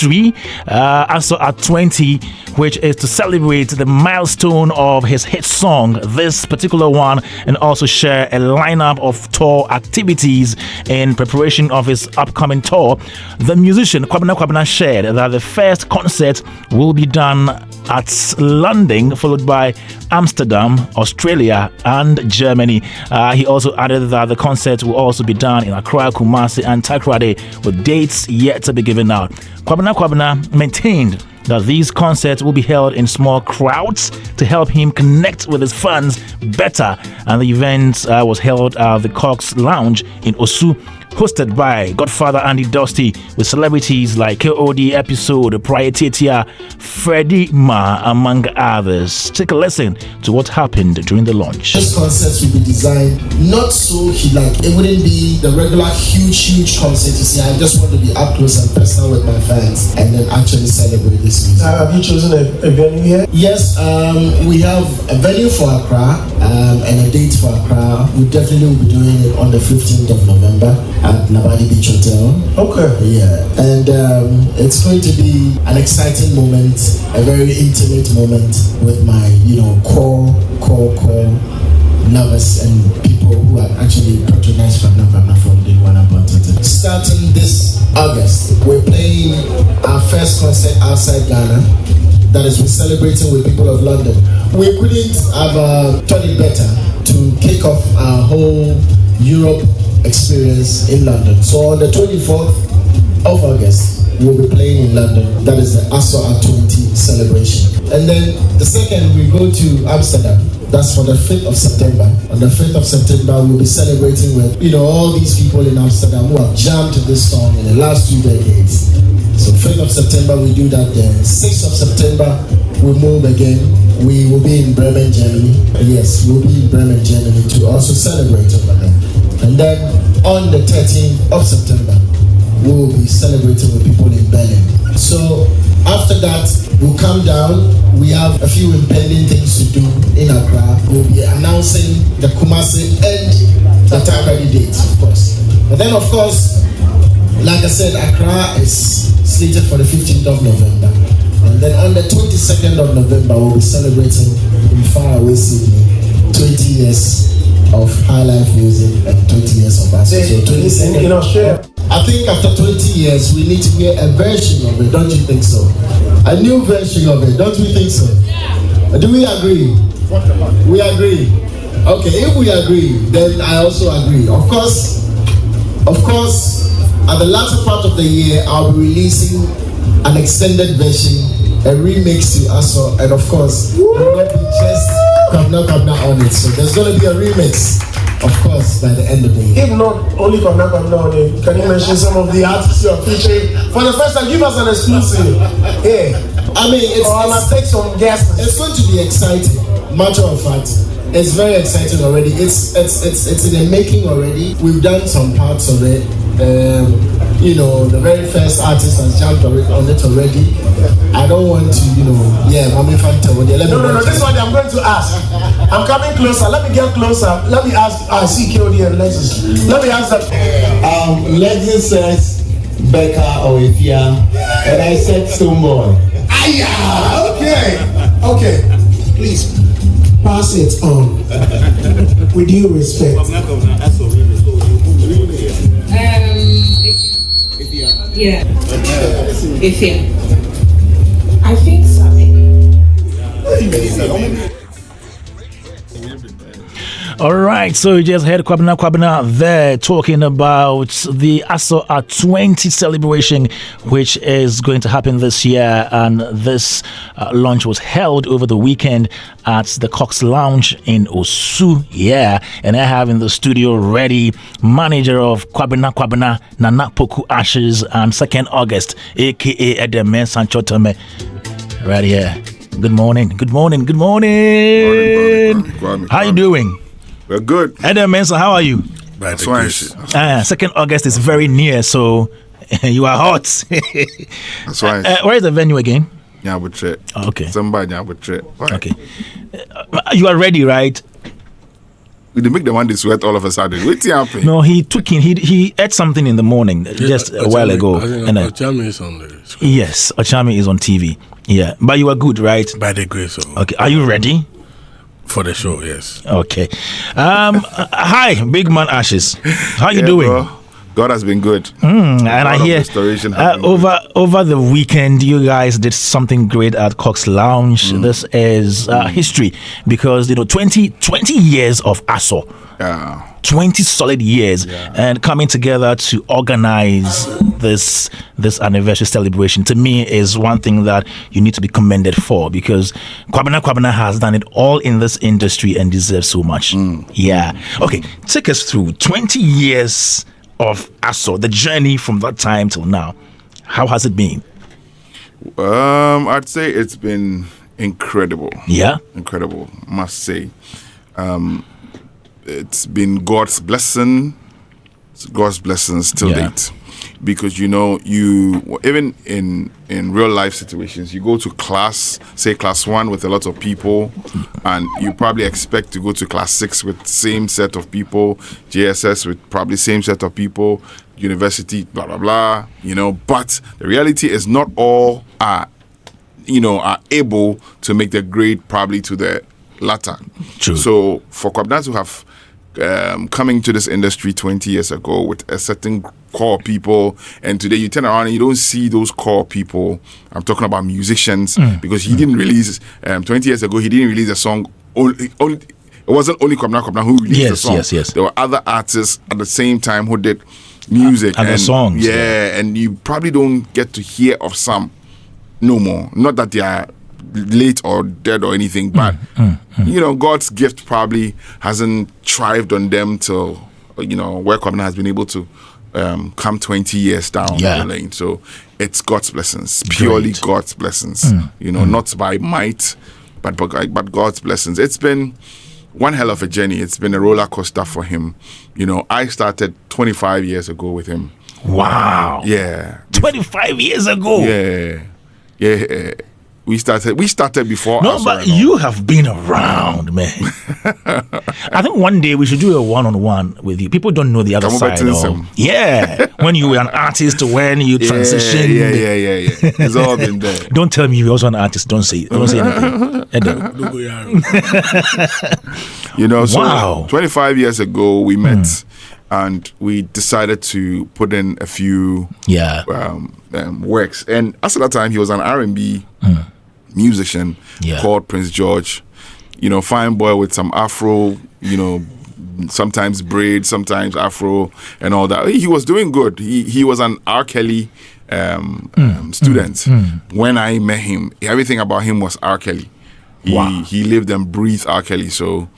anniversary, ASO at 20, which is to celebrate the milestone of his hit song, this particular one, and also share a lineup of tour activities in preparation of his upcoming tour. The musician Kwabena Kwabena shared that the first concert will be done at London, followed by Amsterdam, Australia, and Germany. He also added that the concert will also be done in Accra, Kumasi, and Takoradi, with dates yet to be given out. Kwabena Kwabena maintained that these concerts will be held in small crowds to help him connect with his fans better. And the event was held at the Cox Lounge in Osu, hosted by Godfather Andy Dusty, with celebrities like KOD Episode, Prioritatia, Freddie Ma, among others. Take a listen to what happened during the launch. This concert will be designed not so it wouldn't be the regular huge concert. You see, I just want to be up close and personal with my fans and then actually celebrate this music. Have you chosen a venue here? Yes, we have a venue for Accra and a date for Accra. We definitely will be doing it on the 15th of November at Nabadi Beach Hotel. Okay. Yeah, and it's going to be an exciting moment, a very intimate moment with my, core lovers and people who are actually patronized Kwabena from day one about it. Starting this August, we're playing our first concert outside Ghana. That is, we're celebrating with people of London. We couldn't have done it better to kick off our whole Europe experience in London. So on the 24th of August, we'll be playing in London. That is the ASO at 20 celebration. And then the second, we go to Amsterdam. That's for the 5th of September. On the 5th of September, we'll be celebrating with, all these people in Amsterdam who have jammed to this song in the last 2 decades. So 5th of September, we do that there. 6th of September, we move again. We will be in Bremen, Germany. Yes, we'll be in Bremen, Germany to also celebrate over there. And then on the 13th of September, we will be celebrating with people in Berlin. So after that, we'll come down. We have a few impending things to do in Accra. We'll be announcing the Kumasi and the Takoradi dates, of course. But then, of course, like I said, Accra is slated for the 15th of November. And then on the 22nd of November, we'll be celebrating in faraway Sydney 20 years of Highlife music and 20 years of ASO. So 22nd. In Australia. I think after 20 years, we need to get a version of it, don't you think so? A new version of it, don't we think so? Do we agree? We agree. Okay, if we agree, then I also agree. Of course, at the latter part of the year, I'll be releasing an extended version, a remix to ASO, and of course, there will not be just Kwabena Kwabena on it. So there's going to be a remix, of course, by the end of the year. If not only Kwabena Kwabena on it, can you mention some of the artists you are featuring? For the first time, give us an exclusive. Yeah. I mean, I must take some guests. It's going to be exciting. Matter of fact, it's very exciting already. It's in the making already. We've done some parts of it. The very first artist has jumped on it already. I don't want to, Mami Fanta. No, this is what I'm going to ask. I'm coming closer. Let me get closer. Let me ask. I see KOD and Lexus. Let me ask that. Lexus says Becca or Ifia, and I said Stoneboy. Okay. Please pass it on with due respect. Yeah. Ifia. I think so. All right, so you just heard Kwabena Kwabena there talking about the ASO at 20 celebration, which is going to happen this year. And this launch was held over the weekend at the Cox Lounge in Osu. Yeah, and I have in the studio ready manager of Kwabena Kwabena, Nana Poku Ashes, and 2nd August, aka Edeme Sancho Tome. Right here. Good morning. Morning. How you doing? We're good. Edem Mensah, how are you? That's why. 2nd August is very near, so you are hot. That's why. Where is the venue again? Nyabutre. Okay. Somebody Nyabutre. Okay. You are ready, right? they make the one they sweat all of a sudden. What's happening? No, he ate something in the morning just a while ago. And Ochami is on the screen. yes, Ochami is on TV. Yeah, but you are good, right? By the grace of Okay, are you ready? for the show, yes. Okay. Hi, Big Man Ashes. How you doing? Bro, God has been good. And I hear restoration has been over the weekend, you guys did something great at Cox Lounge. This is history because 20 years of ASO. Yeah. 20 solid years and coming together to organize this anniversary celebration, to me, is one thing that you need to be commended for, because Kwabena Kwabena has done it all in this industry and deserves so much. Yeah. Okay, take us through 20 years of ASO, the journey from that time till now. How has it been? I'd say it's been incredible. Yeah. Incredible, must say. It's been God's blessing. It's God's blessings till date. Because you even in real life situations, you go to class, say class 1 with a lot of people, and you probably expect to go to class 6 with same set of people, JSS with probably same set of people, university, blah blah blah. But the reality is not all are able to make the grade probably to the latter. True. So for Kwabena to have coming to this industry 20 years ago with a certain core people, and today you turn around and you don't see those core people. I'm talking about musicians, because he didn't release 20 years ago, he didn't release a song only it wasn't only Kwabena Kwabena who released the song. Yes. There were other artists at the same time who did music and the songs. And you probably don't get to hear of some no more. Not that they are late or dead or anything, but God's gift probably hasn't thrived on them till where Kwabena has been able to come 20 years down the lane. So it's God's blessings, purely God's blessings. Not by might, but God's blessings. It's been one hell of a journey. It's been a roller coaster for him. I started 25 years ago with him. Wow. Yeah. 25 years ago. Yeah. We started before. No, but you have been around, man. I think one day we should do a one-on-one with you. People don't know the other side. Yeah, when you were an artist, when you transitioned. Yeah. It's all been there. Don't tell me you're also an artist. Don't say anything. So 25 years ago we met. And we decided to put in a few works. And as at that time, he was an R&B musician called Prince George. Fine boy with some afro, sometimes braid, sometimes afro and all that. He was doing good. He was an R. Kelly student. When I met him, everything about him was R. Kelly. He lived and breathed R. Kelly. So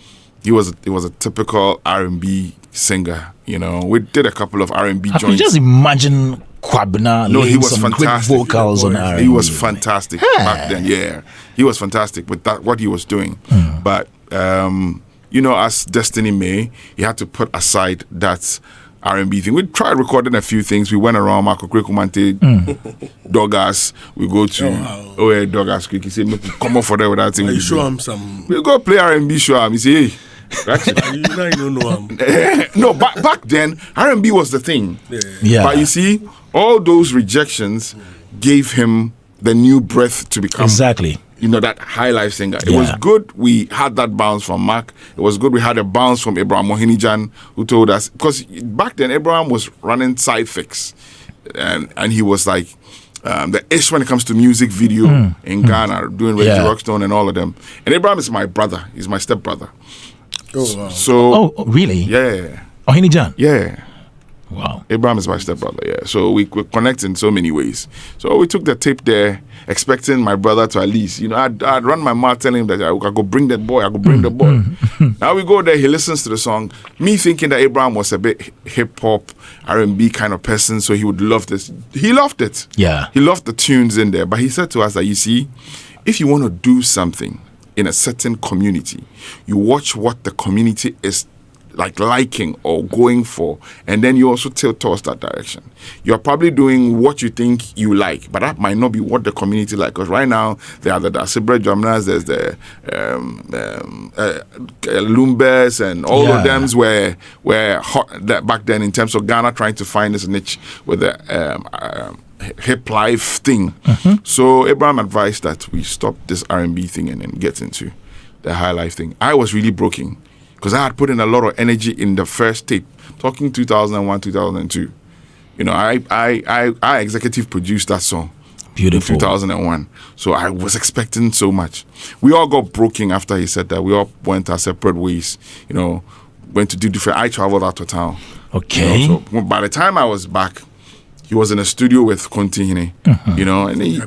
it was a typical R&B singer. We did a couple of R&B joints. I could just imagine Kwabena laying some fantastic. Great vocals on R&B. He was fantastic back then. Yeah, he was fantastic with what he was doing. But as destiny may, he had to put aside that R&B thing. We tried recording a few things. We went around Marco Krekumante, Dogas. We go to Dogas Creek. He said, "Come on for that with that thing." You show him some. We go play R&B show him. He say, "Hey." You don't know him. No, back then R&B was the thing. Yeah. But you see, all those rejections gave him the new breath to become exactly that Highlife singer. It was good we had that bounce from Mark. It was good we had a bounce from Abraham Mohinijan, who told us, because back then Abraham was running Side Fix, and he was like the ish when it comes to music video in Ghana, doing Reggie Rockstone and all of them. And Abraham is my brother. He's my stepbrother. Oh, wow. So really? Yeah. Ohinijan? Yeah. Wow. Abraham is my stepbrother, yeah. So we connect in so many ways. So we took the tape there, expecting my brother to at least, I'd run my mouth telling him that I go bring that boy, Now we go there, he listens to the song. Me thinking that Abraham was a bit hip-hop, R&B kind of person, so he would love this. He loved it. Yeah. He loved the tunes in there. But he said to us that, you see, if you want to do something in a certain community, you watch what the community is liking or going for, and then you also tilt towards that direction. You're probably doing what you think you like, but that might not be what the community like. Because right now there are the Dasibre Jamnas, there's the Lumbers, and all of them were hot that back then in terms of Ghana trying to find this niche with the hip life thing. So Abraham advised that we stop this R&B thing and then get into the high life thing. I was really broken because I had put in a lot of energy in the first tape, talking 2001, 2002. You know, I executive produced that song. Beautiful. In 2001. So I was expecting so much. We all got broken after he said that. We all went our separate ways, you know, went to do different. I traveled out of town. Okay. You know, so by the time I was back, he was in a studio with Kontihine, you know, and he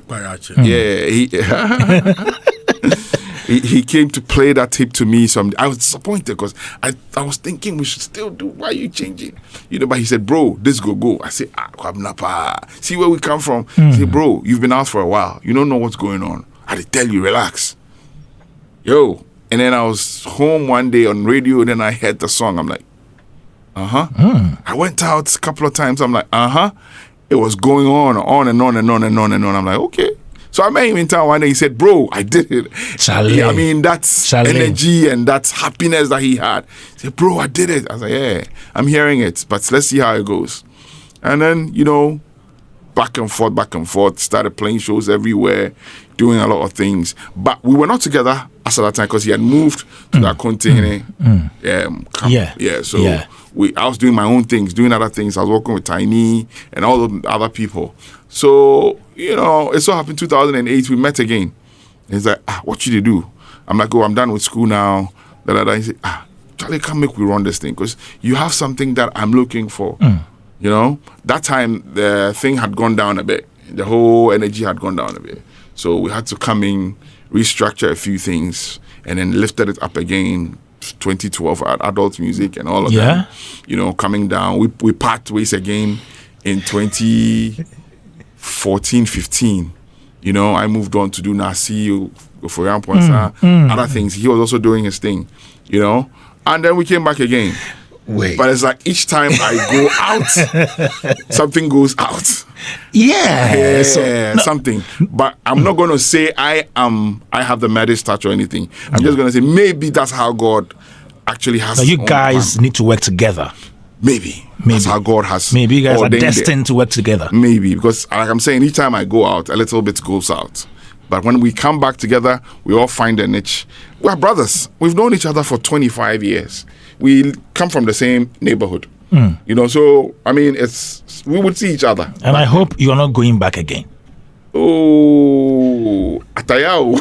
came to play that tape to me. So I was disappointed because I was thinking we should still do. Why are you changing? You know, but he said, bro, this go. I said, Kwabena Pa. See where we come from. He said, bro, you've been out for a while. You don't know what's going on. I had to tell you, relax. Yo. And then I was home one day on radio, and then I heard the song. I'm like, I went out a couple of times. I'm like, It was going on and on and on and on and on. I'm like, okay. So I met him in town one day. He said, bro, I did it. I mean, that's energy and that's happiness that he had. He said, bro, I did it. I was like, yeah, I'm hearing it, but let's see how it goes. And then, you know, back and forth, started playing shows everywhere, doing a lot of things. But we were not together as at that time because he had moved to that container. I was doing my own things, doing other things. I was working with Tiny and all the other people. So, you know, it so happened 2008, we met again. He's like, what should you do? I'm like, I'm done with school now. He said, Charlie, come make we run this thing because you have something that I'm looking for. You know, that time the thing had gone down a bit. The whole energy had gone down a bit. So we had to come in, restructure a few things, and then lifted it up again. 2012 adult music and all of that, you know, coming down. We part ways again in 2014-15. You know, I moved on to do Nasi, other things. He was also doing his thing, you know, and then we came back again. But it's like each time I go out, something goes out. Something. But I'm not going to say I have the Midas touch or anything. I'm just going to say maybe that's how God actually has. So you guys need to work together. Maybe that's how God has. Maybe you guys are destined to work together. Maybe because, like I'm saying, each time I go out, a little bit goes out. But when we come back together, we all find a niche. We're brothers. We've known each other for 25 years. We come from the same neighborhood, you know. So I mean, we would see each other. And I hope you're not going back again. Oh, Atayao.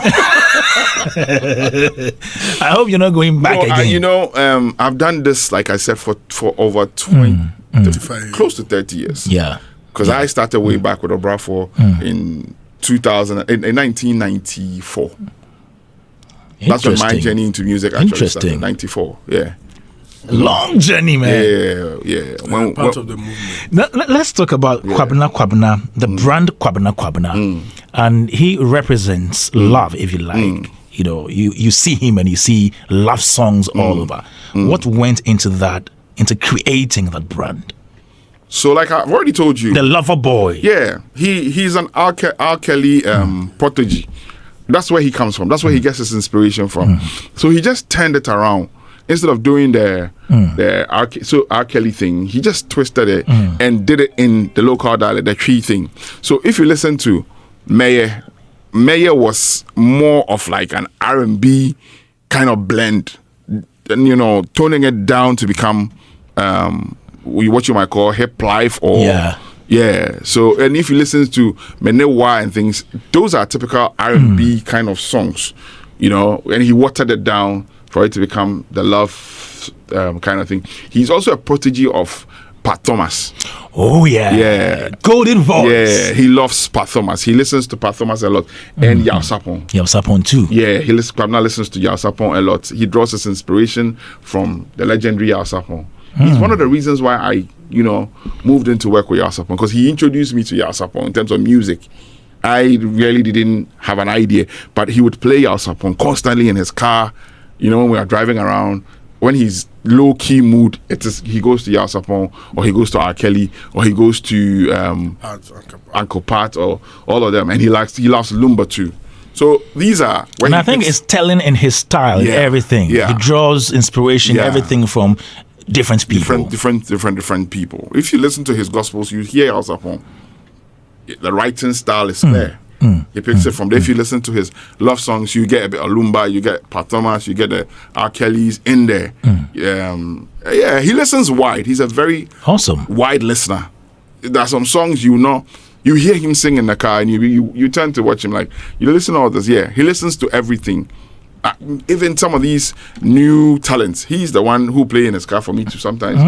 I hope you're not going back again. You know, I've done this, like I said, for over close to 30 years. Yeah, because I started way back with Obrafo in 1994. That's when my journey into music actually started. 94, yeah. Long journey, man. Yeah. Part of the movement. Let's talk about Kwabena Kwabena, the brand Kwabena Kwabena. And he represents love, if you like. You know, you see him and you see love songs all over. What went into that, into creating that brand? So, like I've already told you, the lover boy. Yeah, he's an R. Kelly protege. That's where he comes from. That's where he gets his inspiration from. So he just turned it around. Instead of doing the R. Kelly thing, he just twisted it and did it in the local dialect, the tree thing. So if you listen to Mayer was more of like an R&B kind of blend, and, you know, toning it down to become what you might call hip life or so. And if you listen to Menewa and things, those are typical R&B kind of songs, you know, and he watered it down for it to become the love kind of thing. He's also a protege of Pat Thomas. Oh yeah, golden voice. Yeah, he loves Pat Thomas. He listens to Pat Thomas a lot, and Yao Sapon too. Yeah, Kwabena listens to Yao Sapon a lot. He draws his inspiration from the legendary Yao Sapon. He's one of the reasons why I, you know, moved into work with Yao Sapon, because he introduced me to Yao Sapon in terms of music. I really didn't have an idea, but he would play Yao Sapon constantly in his car. You know, when we were driving around, when he's low key mood, he goes to Yasapon, or he goes to R. Kelly, or he goes to Uncle Pat, or all of them, and he loves Lumba too. So these are, and I think it's telling in his style, everything. He draws inspiration, everything from different people, different people. If you listen to his gospels, you hear Yasapon. The writing style is clear. He picks it from there. If you listen to his love songs, you get a bit of Lumba, you get Pat Thomas, you get the R. Kelly's in there. He listens wide. He's a very wide listener. There are some songs you hear him sing in the car, and you turn to watch him, like, you listen to all this. He listens to everything. Even some of these new talents, he's the one who play in his car for me to sometimes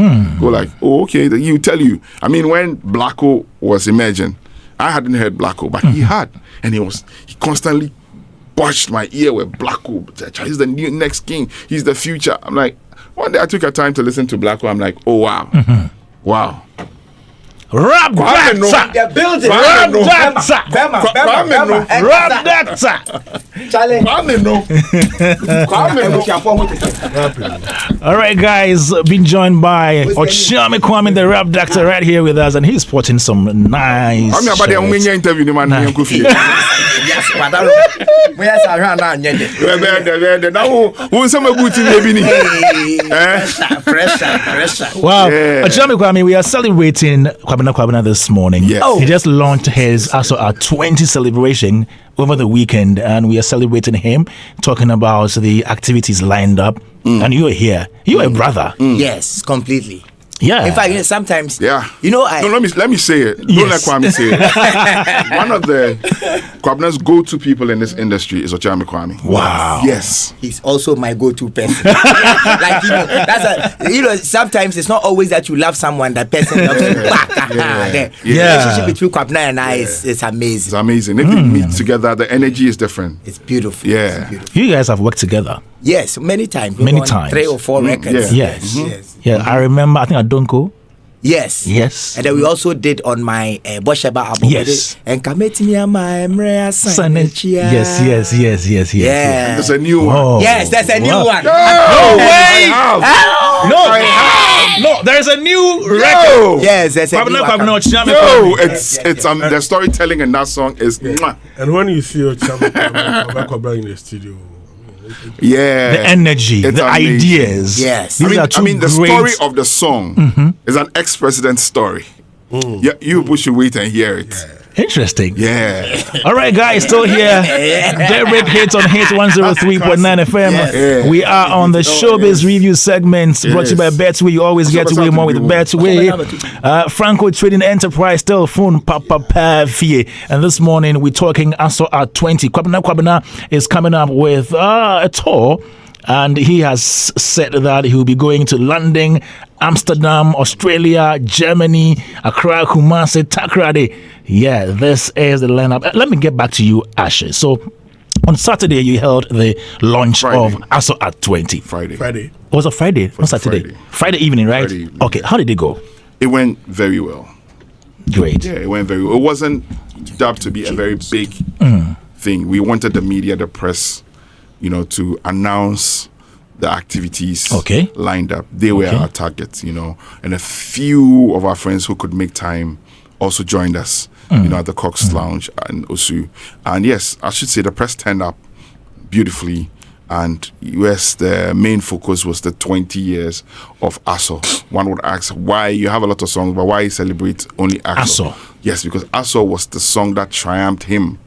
go like, oh, okay, you tell you. I mean, when Blacko was emerging, I hadn't heard Blacko, but he had, and he constantly pushed my ear with Blacko. He's the next king. He's the future. I'm like, one day I took a time to listen to Blacko. I'm like, oh wow, wow. Rob that! They're building. Rob that! Charlie. All right, guys, been joined by Kwabena Kwabena, the rap doctor, right here with us, and he's sporting some nice shirts. Yes, wow, Kwabena, we are celebrating Kwabena Kwabena this morning. He just launched his ASO 20 celebration over the weekend, and we are celebrating him, talking about the activities lined up. And you're here. You're a brother. Yes, completely. Yeah. In fact, sometimes, no, let me say it. Don't let Kwame say it. One of the Kwabena's go-to people in this industry is Kwabena Kwabena. Wow. Yes. He's also my go-to person. Sometimes it's not always that you love someone, that person loves you back. The relationship between Kwabena and I is amazing. It's amazing. If we meet together, the energy is different. It's beautiful. Yeah. It's beautiful. You guys have worked together. Yes, many times. Many times. 3 or 4 records. Yes. Yeah, I remember, I think at Donko. Yes. Yes. And then we also did on my Bosheba album. Yes. And Yes. Yeah. There's a new one. Oh. Yes, there's a new one. No, there's a new record. Yes, there's a new one. It's the storytelling in that song is and when you see your Kwabena Kwabena in the studio, the energy, the amazing ideas. Yes. I mean, the story of the song is an ex-president's story. Yeah, you should wait and hear it. Interesting. Yeah. All right, guys, still here. Derek hits on Hits 103.9 FM. Yes. We are on the Showbiz Review segment brought to you by Betway. You always get away more with Betway. Franco Trading Enterprise, still phone Papa Fie. And this morning we're talking ASO 20. Kwabena Kwabena is coming up with a tour. And he has said that he will be going to London, Amsterdam, Australia, Germany, Accra, Kumasi, Takoradi. Yeah, this is the lineup. Let me get back to you, Ashe. So, on Saturday, you held the launch of ASO 20. Friday. Was it Friday? Not Saturday. Friday evening, right? Friday evening. Okay, how did it go? It went very well. Great. Yeah, it went very well. It wasn't dubbed to be a very big thing. We wanted the media, the press, to announce the activities lined up. They were our targets, and a few of our friends who could make time also joined us, at the Cox Lounge in Osu. And yes, I should say the press turned up beautifully. And yes, the main focus was the 20 years of ASO. One would ask why you have a lot of songs, but why celebrate only ASO? Yes, because ASO was the song that triumphed him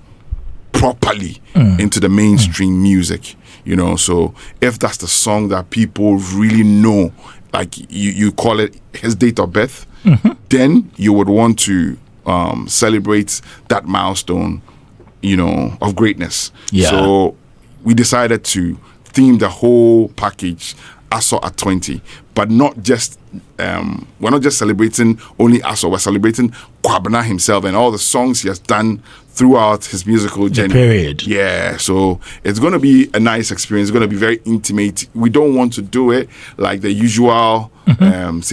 properly into the mainstream music, so if that's the song that people really know, like you call it his date of birth, then you would want to celebrate that milestone, of greatness. So we decided to theme the whole package ASO at 20, but not just we're not just celebrating only ASO, we're celebrating Kwabena himself and all the songs he has done throughout his musical journey. Period. Yeah, so it's going to be a nice experience. It's going to be very intimate. We don't want to do it like the usual Val's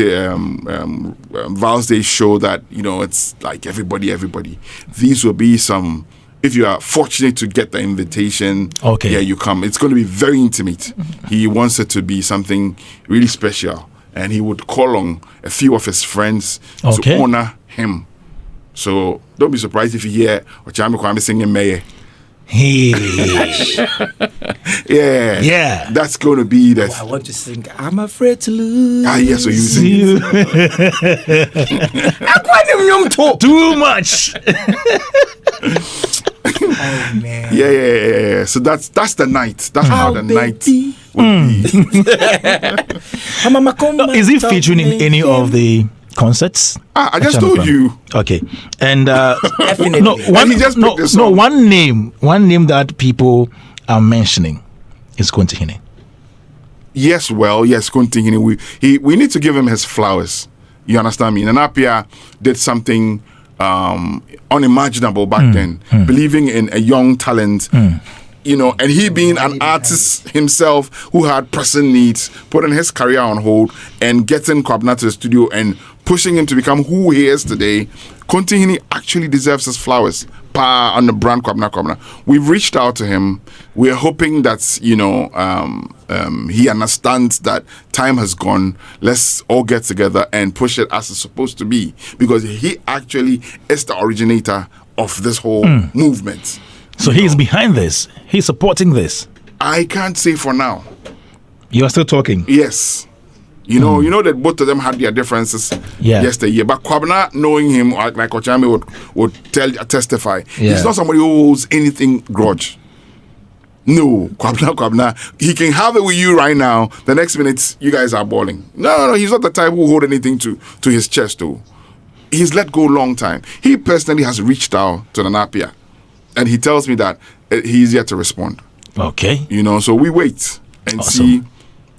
Day show that, it's like everybody. These will be some if you are fortunate to get the invitation, okay, you come. It's going to be very intimate. He wants it to be something really special, and he would call on a few of his friends to honor him. So don't be surprised if you hear Kwabena Kwabena singing Meye. Hey. Yeah. That's going to be that. I want to sing I'm Afraid to Lose. So you sing too much. Oh, man. Yeah. So that's the night. That's how the night would be. Is he featuring in any of the concerts? I just told you. Okay, and definitely. One name that people are mentioning is Kontihini. Yes, Kontihini. We need to give him his flowers. You understand me? Nanapia did something unimaginable back then, believing in a young talent. And he being an artist himself who had pressing needs, putting his career on hold and getting Kwabena to the studio and pushing him to become who he is today. Kontihini actually deserves his flowers on the brand Kwabena Kwabena. We've reached out to him. We're hoping that he understands that time has gone. Let's all get together and push it as it's supposed to be, because he actually is the originator of this whole movement. So he's behind this. He's supporting this. I can't say for now. You are still talking? Yes. You know that both of them had their differences yesterday. But Kwabena, knowing him, like Ochame would testify, he's not somebody who holds anything grudge. No, Kwabena, he can have it with you right now. The next minute, you guys are balling. No, he's not the type who hold anything to his chest, though. He's let go a long time. He personally has reached out to Nanapia. And he tells me that he's yet to respond. Okay. So we wait and see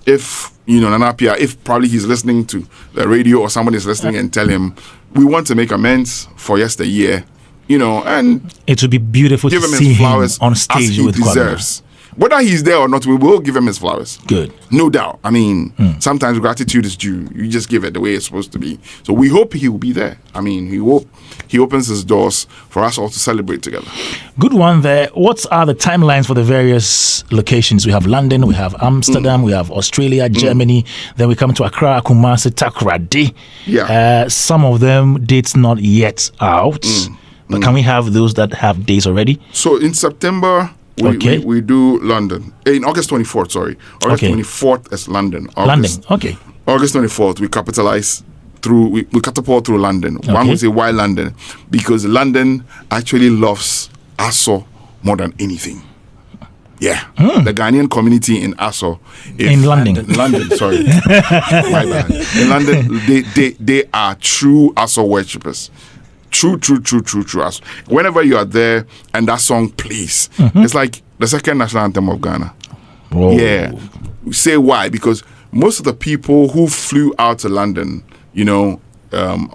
if, Nanapia, if probably he's listening to the radio or somebody's listening and tell him, we want to make amends for yesteryear, and it would be beautiful to see him flowers him on stage as with he deserves. Whether he's there or not, we will give him his flowers. Good. No doubt. I mean, sometimes gratitude is due. You just give it the way it's supposed to be. So we hope he will be there. I mean, he opens his doors for us all to celebrate together. Good one there. What are the timelines for the various locations? We have London, we have Amsterdam, we have Australia, Germany. Then we come to Accra, Kumasi, Takoradi. Yeah. Some of them dates not yet out. But can we have those that have dates already? So in September... We do London. In August 24th, sorry. August 24th is London. London, okay. August 24th, we capitalize through, we catapult through London. One would say, why London? Because London actually loves ASO more than anything. Yeah. The Ghanaian community in ASO. In London. London, sorry. My bad. In London, they are true ASO worshippers. True. Whenever you are there and that song plays, it's like the second national anthem of Ghana. Whoa. Yeah. Say why? Because most of the people who flew out to London,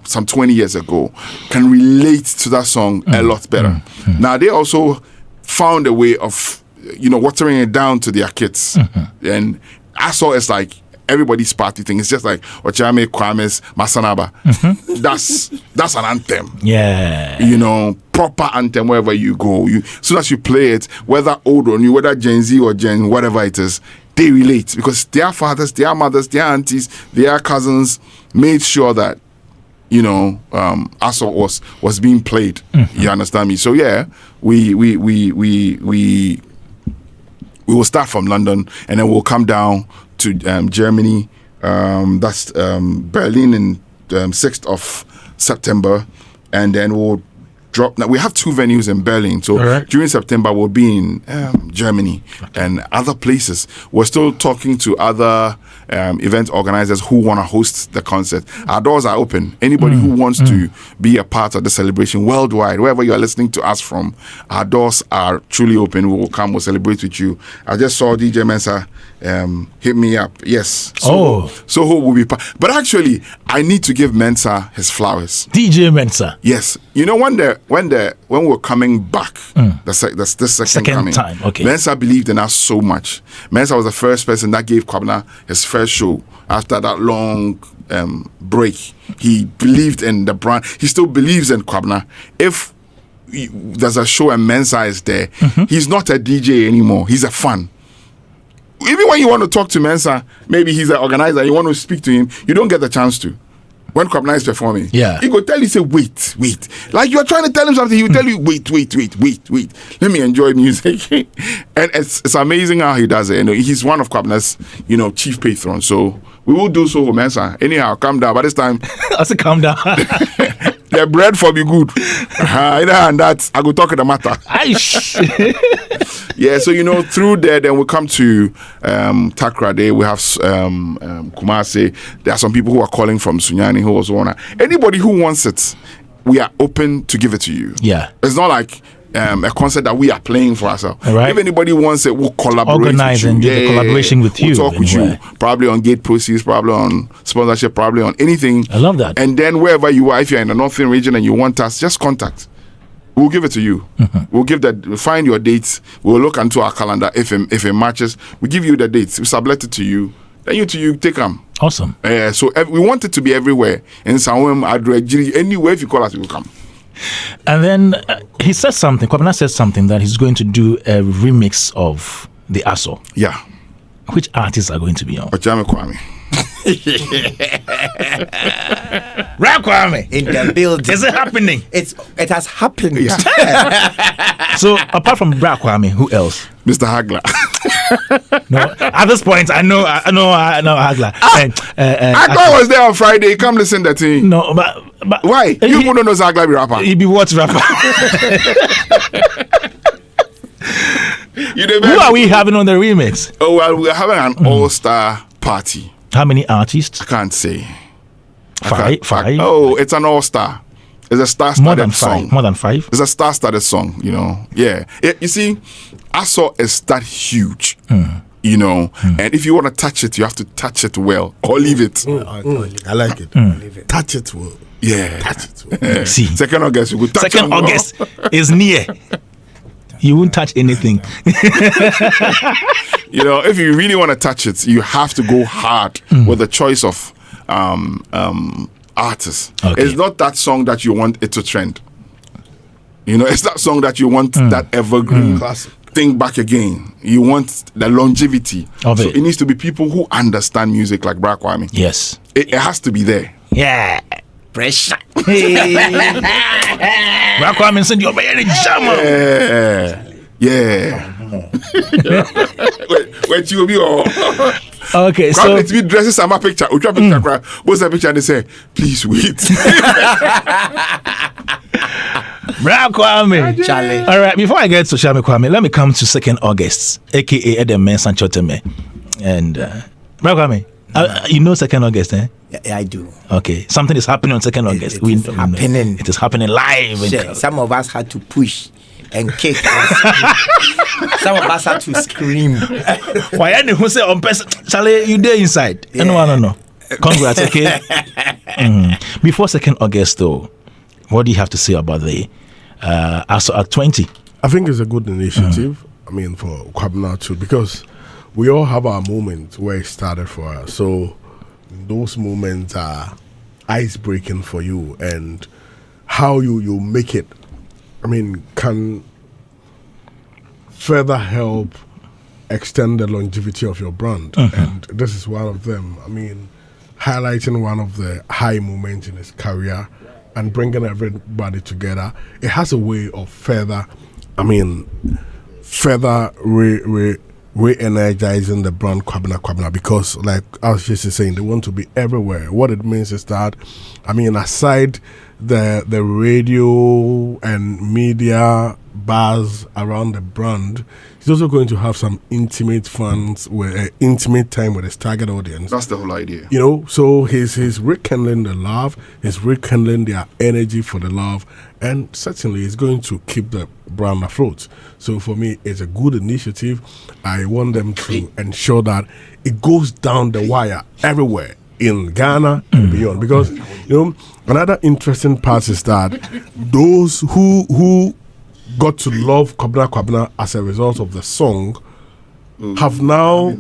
some 20 years ago, can relate to that song a lot better. Now, they also found a way of, watering it down to their kids. And ASO is like everybody's party thing. It's just like Ochame, Kwame's, Masanaba. That's an anthem. Yeah. Proper anthem wherever you go. As soon as you play it, whether old or new, whether Gen Z or Gen whatever it is, they relate because their fathers, their mothers, their aunties, their cousins made sure that ASO was being played. You understand me? So yeah, we will start from London and then we'll come down to Germany. That's Berlin in 6th of September, and then we'll drop. Now we have 2 venues in Berlin, so during September we'll be in Germany and other places. We're still talking to other event organizers who want to host the concert. Our doors are open. Anybody who wants to be a part of the celebration worldwide, wherever you are listening to us from, our doors are truly open. We will come, we'll celebrate with you. I just saw DJ Mensa hit me up. Yes. So will be but actually I need to give Mensa his flowers. DJ Mensa. Yes. When we're coming back, this second coming, time. Okay. Mensa believed in us so much. Mensa was the first person that gave Kwabena his first show after that long break. He believed in the brand. He still believes in Kwabena. If there's a show and Mensa is there, he's not a DJ anymore. He's a fan. Even when you want to talk to Mensa, maybe he's an organizer, you want to speak to him, you don't get the chance to. When Kwabena is performing, he go tell you, say, wait. Like you are trying to tell him something, he will tell you, wait. Let me enjoy music. And it's amazing how he does it. You know, he's one of Kwabena's, chief patrons. So we will do so for Mensa. Anyhow, calm down. By this time, I said, calm down. The bread for be good. And that I go talk in the matter. Yeah, so through there, then we come to Takra Day. We have Kumasi. There are some people who are calling from Sunyani who also wanna. Anybody who wants it, we are open to give it to you. Yeah, it's not like a concert that we are playing for ourselves. Right. If anybody wants it, we'll collaborate. Organize with you. And do the collaboration with you. We'll talk with you. Probably on gate proceeds, probably on sponsorship, probably on anything. I love that. And then wherever you are, if you're in the Northern region and you want us, just contact. We'll give it to you. We'll find your dates. We'll look into our calendar. If it matches, we give you the dates. We sublet it to you. Then you take them. Awesome. So we want it to be everywhere. In Sanwem, Adrejiri, anywhere. If you call us, we will come. And then he said something. Kwabena said something that he's going to do a remix of the ASO. Yeah. Which artists are going to be on? Kwabena Kwabena. Kwame in the building. Is it happening? It has happened. Yeah. So apart from Kwame, who else? Mr. Hagler. No, at this point, I know Hagler. Hagler was there on Friday. Come listen to that thing. No, but why? You don't know Hagler be rapper. He be what rapper? Who are we having on the remix? Oh well, we're having an all-star party. How many artists? I can't say. Five. Oh, it's an all-star. It's a star-studded song. More than five. It's a star-studded song. Yeah. You see, ASO is that huge. And if you want to touch it, you have to touch it well or leave it. I like it. Touch it well. Yeah. Touch it well. See, 2nd August, you go touch it. 2nd August is near. You won't touch anything. If you really want to touch it, you have to go hard with the choice of artists. Okay. It's not that song that you want it to trend. It's that song that you want that evergreen classic thing back again. You want the longevity of it. So it needs to be people who understand music like Kwame. Yes. It has to be there. Yeah. Pressure. Kwame said you're very jammer. Yeah. Wait, you will be all. Okay, so it's me dresses on my picture. We drop picture. What's the picture? And they say, please wait. Kwame. Charlie. All right, before I get to Kwame, let me come to 2nd August, aka Edem Mensan Choteme. And Kwame, you know 2nd August, eh? Yeah, I do. Okay, something is happening on 2nd August. It is happening live. Sure. Some of us had to push and kick. Some of us had to scream. Why anyone say on person? Charlie, you there inside? Yeah. No. Congrats, okay. Before 2nd August, though, what do you have to say about the ASO at 20? I think it's a good initiative. I mean, for Kwabena too, because we all have our moments where it started for us. So those moments are ice breaking for you, and how you make it, I mean, can further help extend the longevity of your brand. And this is one of them. I mean, highlighting one of the high moments in his career and bringing everybody together. It has a way of further re-energizing the brand Kwabena, because like I was just saying, they want to be everywhere. What it means is that, I mean, aside the radio and media buzz around the brand, he's also going to have some intimate fans with intimate time with his target audience. That's the whole idea. So he's rekindling the love, he's rekindling their energy for the love, and certainly he's going to keep the brand afloat. So for me, it's a good initiative. I want them to ensure that it goes down the wire everywhere in Ghana and beyond, because another interesting part is that those who got to love Kwabena as a result of the song have now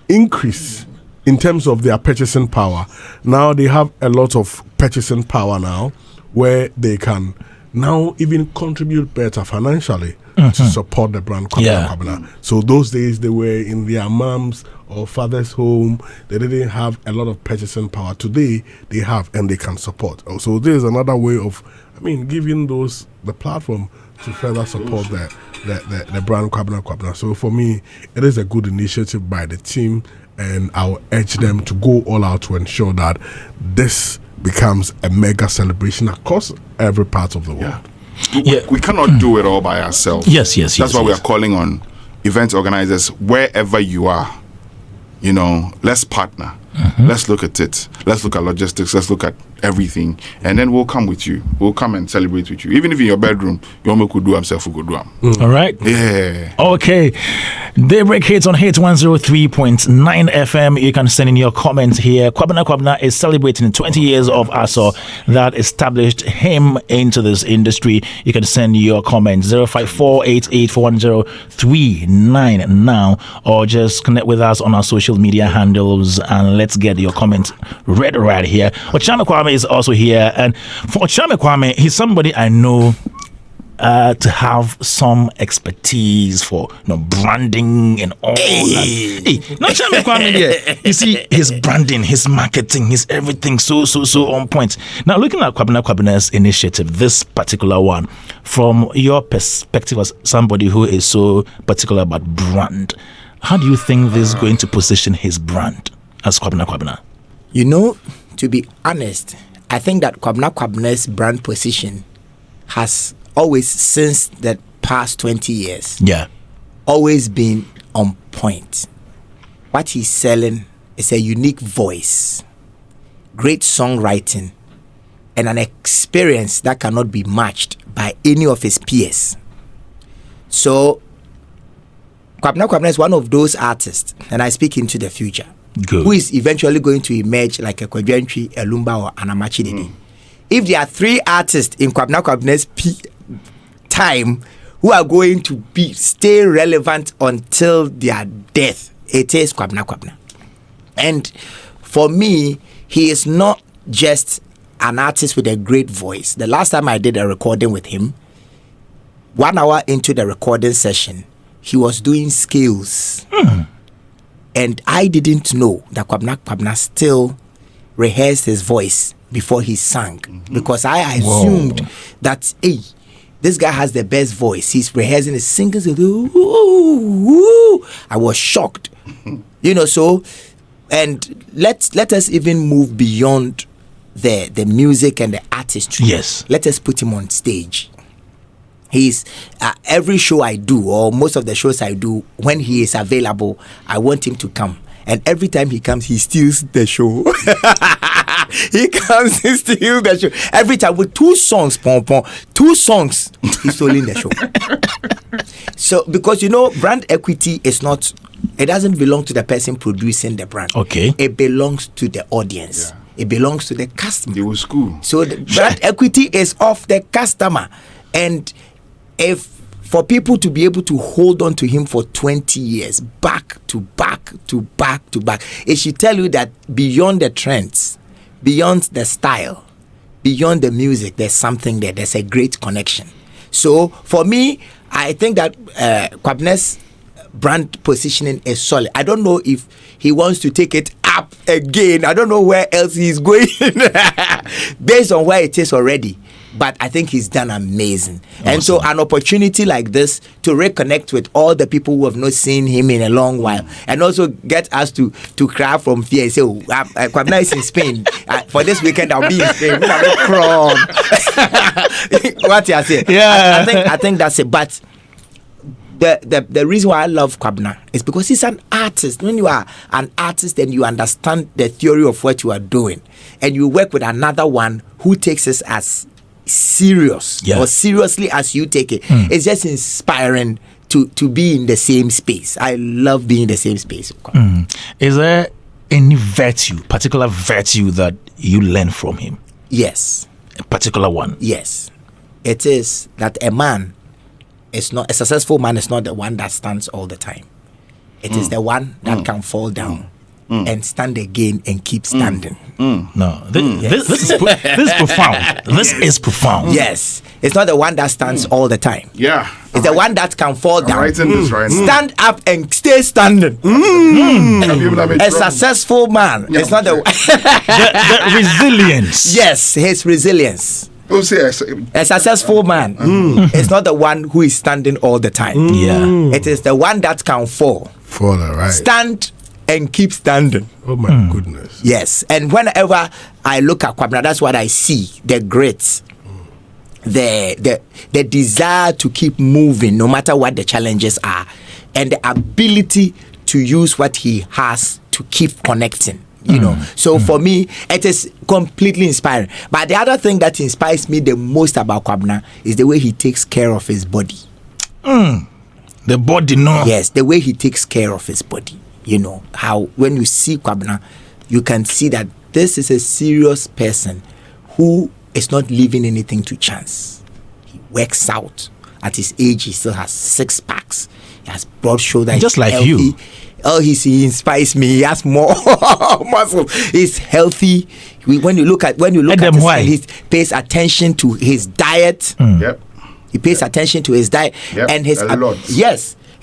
increased in terms of their purchasing power. Now they have a lot of purchasing power now, where they can now even contribute better financially to support the brand Kwabena Kwabena. So those days they were in their mom's or father's home. They didn't have a lot of purchasing power. Today they have, and they can support. So there's another way of, giving those the platform to further support the brand Kwabena Kwabena. So for me, it is a good initiative by the team, and I'll urge them to go all out to ensure that this becomes a mega celebration across every part of the world. We cannot do it all by ourselves. Yes. That's why we are calling on event organizers wherever you are. Let's partner. Let's look at it. Let's look at logistics. Let's look at everything, and then we'll come with you. We'll come and celebrate with you. Even if in your bedroom, your mom could do himself, we could do him. All right. Yeah. Okay. Daybreak hits on Hit 103.9 FM. You can send in your comments here. Kwabena Kwabena is celebrating 20 years of ASO that established him into this industry. You can send your comments 054884103 now, or just connect with us on our social media handles, and let's get your comments read right here. Ochame Kwame is also here, and for Ochame Kwame, he's somebody I know to have some expertise for branding and all that. Hey, not Ochame Kwame there. You see, his branding, his marketing, his everything so on point. Now, looking at Kwabena Kwabena's initiative, this particular one, from your perspective as somebody who is so particular about brand, how do you think this is going to position his brand as Kwabena Kwabena? To be honest, I think that Kwabena Kwabena's brand position has always, since the past 20 years, always been on point. What he's selling is a unique voice, great songwriting, and an experience that cannot be matched by any of his peers. So Kwabena Kwabena is one of those artists, and I speak into the future, who is eventually going to emerge like a Kwadwantwi, a Lumba, or an Amachi Dede. If there are three artists in Kwabena Kwabena's time who are going to stay relevant until their death, it is Kwabena Kwabena. And for me, he is not just an artist with a great voice. The last time I did a recording with him, 1 hour into the recording session, he was doing scales. And I didn't know that Kwabena Kwabena still rehearsed his voice before he sang, because I assumed that, hey, this guy has the best voice. He's rehearsing his singers. I was shocked. So, and let us even move beyond the music and the artistry. Yes. Let us put him on stage. He's every show I do, or most of the shows I do, when he is available, I want him to come. And every time he comes, he steals the show. He comes and steals the show. Every time with 2 songs, two songs, he's stealing the show. So, because brand equity is not, it doesn't belong to the person producing the brand. Okay. It belongs to the audience. It belongs to the customer. It was school. So the brand equity is of the customer. And if for people to be able to hold on to him for 20 years, back to back to back to back, it should tell you that beyond the trends, beyond the style, beyond the music, there's something there. There's a great connection. So for me, I think that Kwabena's brand positioning is solid. I don't know if he wants to take it up again. I don't know where else he's going based on where it is already. But I think he's done amazing. Awesome. And so an opportunity like this to reconnect with all the people who have not seen him in a long while, and also get us to cry from fear and say, Kwabena is in Spain. For this weekend, I'll be in Spain. What you say? Yeah. I think that's it. But the reason why I love Kwabena is because he's an artist. When you are an artist and you understand the theory of what you are doing, and you work with another one who takes us as serious or seriously as you take it, it's just inspiring to be in the same space. I love being in the same space. Is there any particular virtue that you learn from him? Yes. A particular one? Yes. It is that a successful man is not the one that stands all the time. It is the one that can fall down and stand again and keep standing. No, this is profound. This is profound. Yes, it's not the one that stands all the time. Yeah, it's the one that can fall down. Writing this right now. Stand up and stay standing. A successful man. It's not the resilience. Yes, his resilience. A successful man is not the one who is standing all the time. It is the one that can fall. Fall, right. Stand and keep standing. Oh my goodness. Yes, and whenever I look at Kwabena, that's what I see. The grit, the desire to keep moving no matter what the challenges are, and the ability to use what he has to keep connecting. You know, so for me, it is completely inspiring. But the other thing that inspires me the most about Kwabena is the way he takes care of his body. The body, no. Yes, the way he takes care of his body. You know, how when you see Kwabena, you can see that this is a serious person who is not leaving anything to chance. He works out. At his age, he still has 6 packs. He has broad shoulders. Just like healthy. you. Oh, he inspires me. He has more muscle. He's healthy. When you look at him, he pays attention to his diet. Yep. He pays attention to his diet and his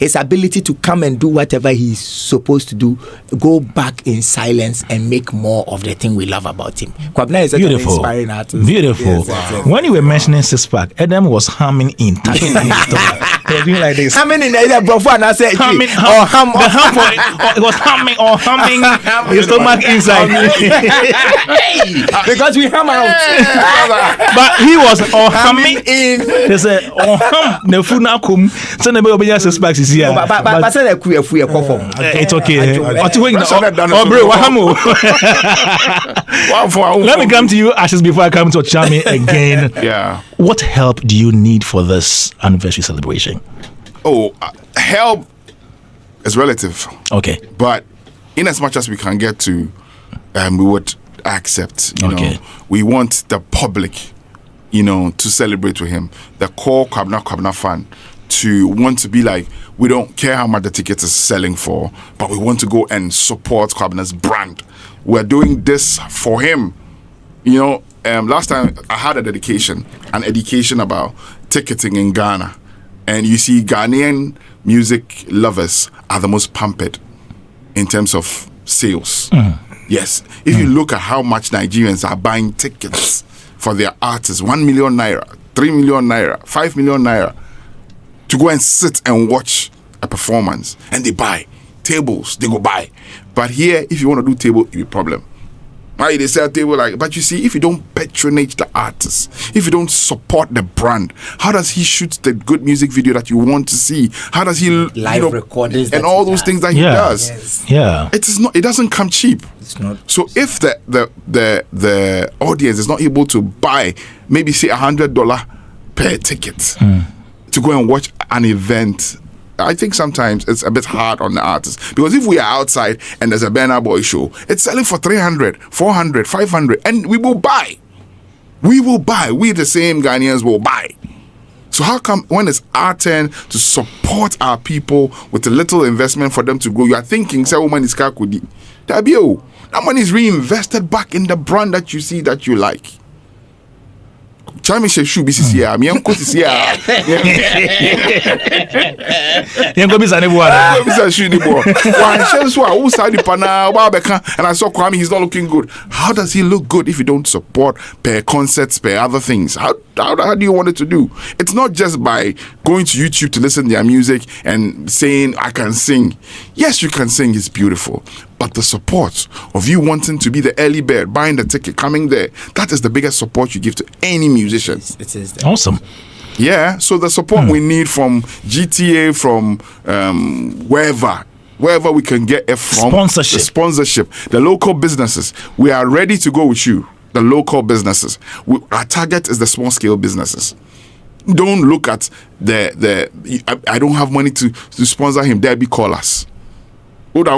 his ability to come and do whatever he's supposed to do, go back in silence and make more of the thing we love about him. Kwabena is an inspiring artist. Beautiful. Yes. When you were mentioning 6-pack, Adam was humming in. He was doing like this. Humming in the bro, and I said humming, it was humming or humming his stomach inside. Because we hum out. But he was humming in. He said, hum the food now come. So the baby just 6-pack is here. But it's okay. Let me come to you, Ashes, before I come to Chami again. Yeah. What help do you need for this anniversary celebration? Help is relative. Okay. But in as much as we can get to, we would accept. You know, we want the public, to celebrate with him. The core Kwabena fan to want to be like, we don't care how much the ticket is selling for, but we want to go and support Kwabena's brand. We're doing this for him. Last time I had an education about ticketing in Ghana. And you see, Ghanaian music lovers are the most pampered in terms of sales. Yes. If you look at how much Nigerians are buying tickets for their artists, 1 million naira, 3 million naira, 5 million naira, to go and sit and watch a performance, and they buy tables, they go buy. But here, if you want to do table, it'll be a problem. Why they sell table but you see, if you don't patronage the artist, if you don't support the brand, how does he shoot the good music video that you want to see? How does he live recordings and all those things that he does? Yes. Yeah, it doesn't come cheap. It's not. So if the audience is not able to buy, maybe say $100 per ticket to go and watch an event, I think sometimes it's a bit hard on the artist, because if we are outside and there's a Burna Boy show, it's selling for 300, 400, 500, and we will buy. We the same Ghanaians will buy. So how come when it's our turn to support our people with a little investment for them to grow, you are thinking, say, woman is kakudi. That money is reinvested back in the brand that you see that you like. Chami shoe be here. Me uncle is here. Yango be sane boa. Be sane shoe ni boa. One chance who side the pana and I saw Kwame, he's not looking good. How does he look good if you don't support per concerts, per other things? How do you want it to do? It's not just by going to YouTube to listen to their music and saying I can sing. Yes, you can sing, it's beautiful. But the support of you wanting to be the early bird, buying the ticket, coming there, that is the biggest support you give to any musician. It is awesome. Yeah, so the support we need from GTA, from wherever we can get it from. Sponsorship. The local businesses. We are ready to go with you. The local businesses. Our target is the small scale businesses. Don't look at I don't have money to sponsor him. There be callers. Friends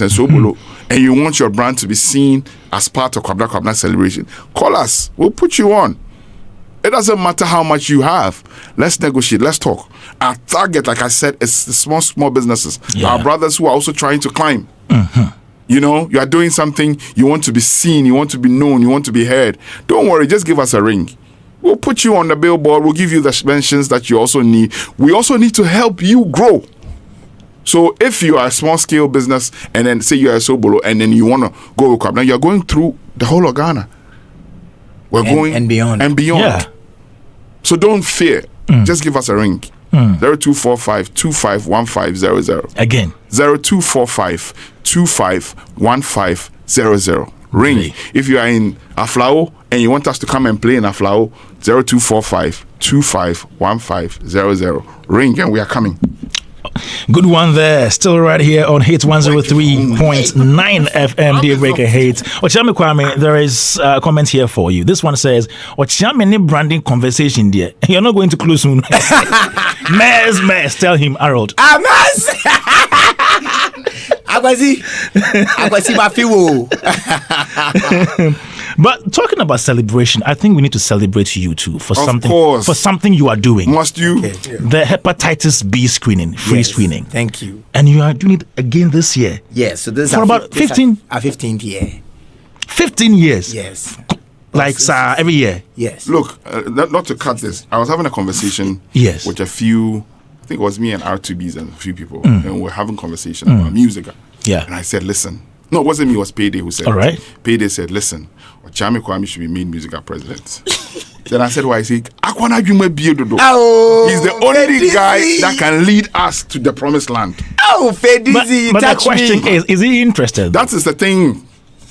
and Sobolo, and you want your brand to be seen as part of Kwabena celebration, call us. We'll put you on. It doesn't matter how much you have. Let's negotiate. Let's talk. Our target, like I said, is the small businesses. Yeah. Our brothers who are also trying to climb. You know, you are doing something, you want to be seen, you want to be known, you want to be heard. Don't worry, just give us a ring. We'll put you on the billboard. We'll give you the mentions that you also need. We also need to help you grow. So if you are a small scale business and then say you're a Sobolo and then you want to go with Kwabena, you're going through the whole of Ghana. We're going and beyond. Yeah. So don't fear. Just give us a ring. 0245 251500. Again. 0245 251500. Ring. Okay. If you are in Aflao and you want us to come and play in Aflao, 0245 251500. Ring and we are coming. Good one there. Still right here on Hit 103.9 FM, Daybreaker Hate. Ochame Kwame, there is a comment here for you. This one says, Ochame ni branding conversation there. You're not going to close soon. Mess, tell him, Harold. Mess! Akwasi Mafiwo. But talking about celebration, I think we need to celebrate you too for something you are doing. Must you? Okay. The hepatitis B screening, free screening. Thank you. And you are doing it again this year. Yes, so this for about 15 our 15th year. 15 years. Yes. Like every year. Yes. Look, not to cut this. I was having a conversation with a few, I think it was me and R2Bs and a few people, and we were having conversation about music. Yeah. And I said, listen. No, it wasn't me, it was Payday who said all right. Payday said, listen, Ochame Kwame should be made musical president. Then I said, why? He said, Akwana Jume Biedodo. He's the only guy that can lead us to the promised land. Fedizi, but the question is he interested? That is the thing.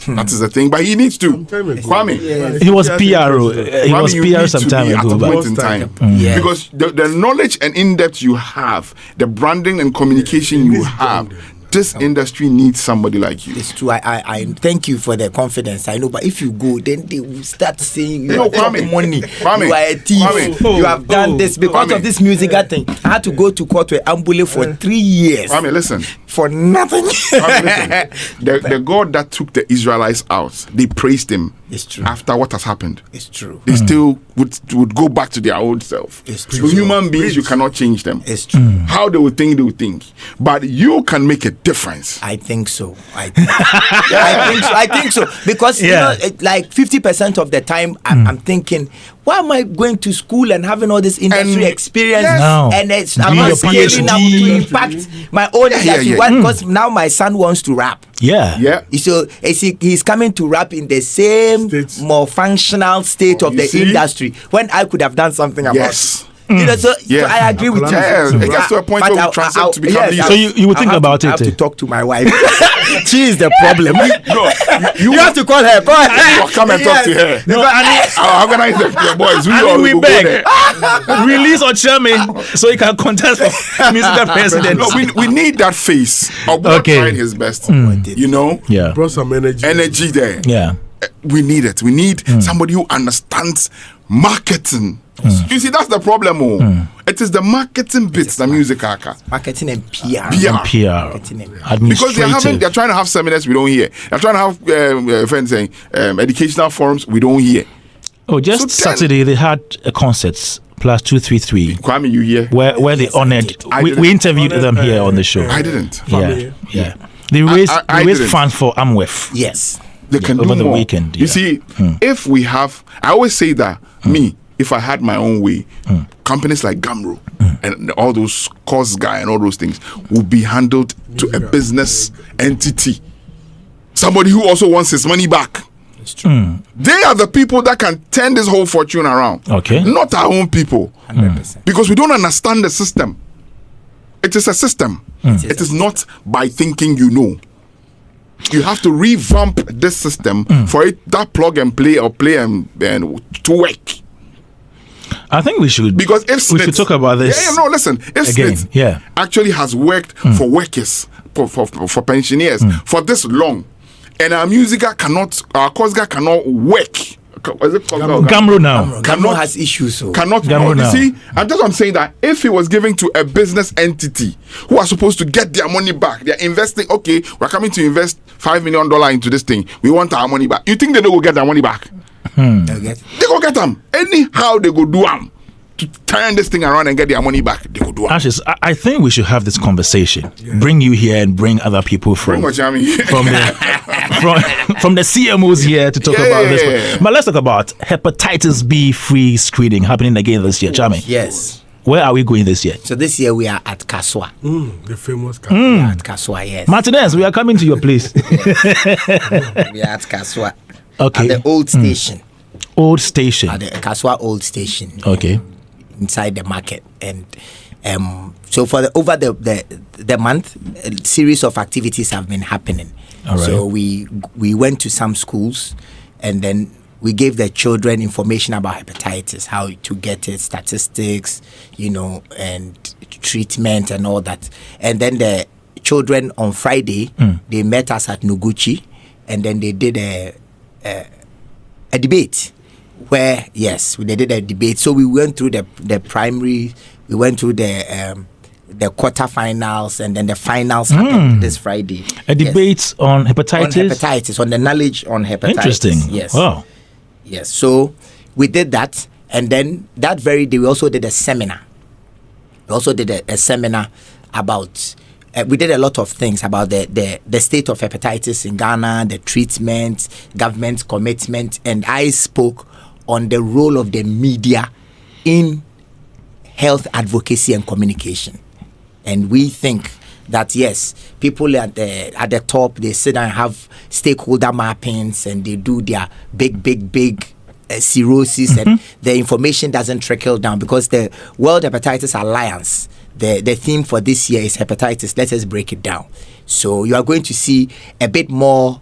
That is the thing, but he needs to. Kwame. He was PRO. He was PR some time ago. Because the knowledge and in-depth you have, the branding and communication you have, this industry needs somebody like you. It's true. I thank you for the confidence. I know, but if you go, then they will start saying you have money. Kwame, you are a thief. You have done this because of this musical thing. I had to go to court with Ambule for 3 years. Kwame, listen. For nothing. Kwame, listen. The God that took the Israelites out, they praised him. It's true. After what has happened. It's true. They still would go back to their old self. It's true. So human beings, you cannot change them. It's true. How they will think. But you can make a difference. I think so. I think so. Because you know, like 50% of the time, I'm thinking, why am I going to school and having all this industry experience? And I'm not scaling up to impact my own industry. Because now my son wants to rap. Yeah. So he's coming to rap in the same more functional state of the industry when I could have done something about it. You know, so I agree with you. It gets to a point where we transcend to become leaders. So you would think about it. I have to talk to my wife. She is the problem. You have to call her. Go ahead. Come and talk to her. I'll organize the boys. We beg. Release Ochame so he can contest for musical president. No, we need that face. Obo tried his best. You know? Yeah. Brought some energy. Energy there. Yeah. We need it. We need somebody who understands marketing. You see, that's the problem. It is the marketing bits, the music aka. Marketing and PR. Because they're trying to have seminars we don't hear. They're trying to have friends saying educational forums we don't hear. Just Saturday they had a concerts plus 233. Kwame, you hear? Where they honored. We interviewed them here on the show. I didn't. Yeah. They raised funds for Amwef. Yes. They can do over the more. weekend. You see, if we have, I always say that if I had my own way, companies like Gamro and all those cost guy and all those things will be handled to a business entity. Somebody who also wants his money back. It's true. They are the people that can turn this whole fortune around. Okay. Not our own people. 100%. Because we don't understand the system. It is a system. It is not by thinking you know. You have to revamp this system for it that plug and play or play and to work. I think we should. Because if Smith, we should talk about this. Listen. If again, Smith actually has worked for workers, for pensioners for this long, and our cost guy cannot work. Is it Gamro now? Gamro has issues. So. Cannot. Gamro now. You see, I'm saying that if he was giving to a business entity who are supposed to get their money back, they're investing. Okay, we're coming to invest $5 million into this thing. We want our money back. You think they don't go get their money back? They go get them anyhow. They go do them to turn this thing around and get their money back, they could do it. Ashes, I think we should have this conversation. Yeah. Bring you here and bring other people from the CMOs here to talk about this. But let's talk about hepatitis B free screening happening again this year, Chami. Yes. Where are we going this year? So this year we are at Kaswa. The famous Kaswa. We are at Kaswa, yes. Martinez, we are coming to your place. We are at Kaswa. Okay. At the old station. Old station. At the Kaswa old station. Okay. Inside the market. And so for over the month, a series of activities have been happening. All right. So we went to some schools, and then we gave the children information about hepatitis, how to get it, statistics, and treatment and all that. And then the children on Friday, they met us at Noguchi, and then they did a debate where, yes, they did a debate. So we went through the primary, we went through the quarterfinals, and then the finals happened this Friday. A debate on hepatitis? On the knowledge on hepatitis. Interesting. Yes. Wow. Yes, so we did that, and then that very day we also did a seminar. We also did a seminar about, we did a lot of things about the state of hepatitis in Ghana, the treatment, government commitment, and I spoke on the role of the media in health advocacy and communication. And we think that, yes, people at the top, they sit and have stakeholder mappings, and they do their big cirrhosis, and the information doesn't trickle down, because the World Hepatitis Alliance, the theme for this year is hepatitis. Let us break it down. So you are going to see a bit more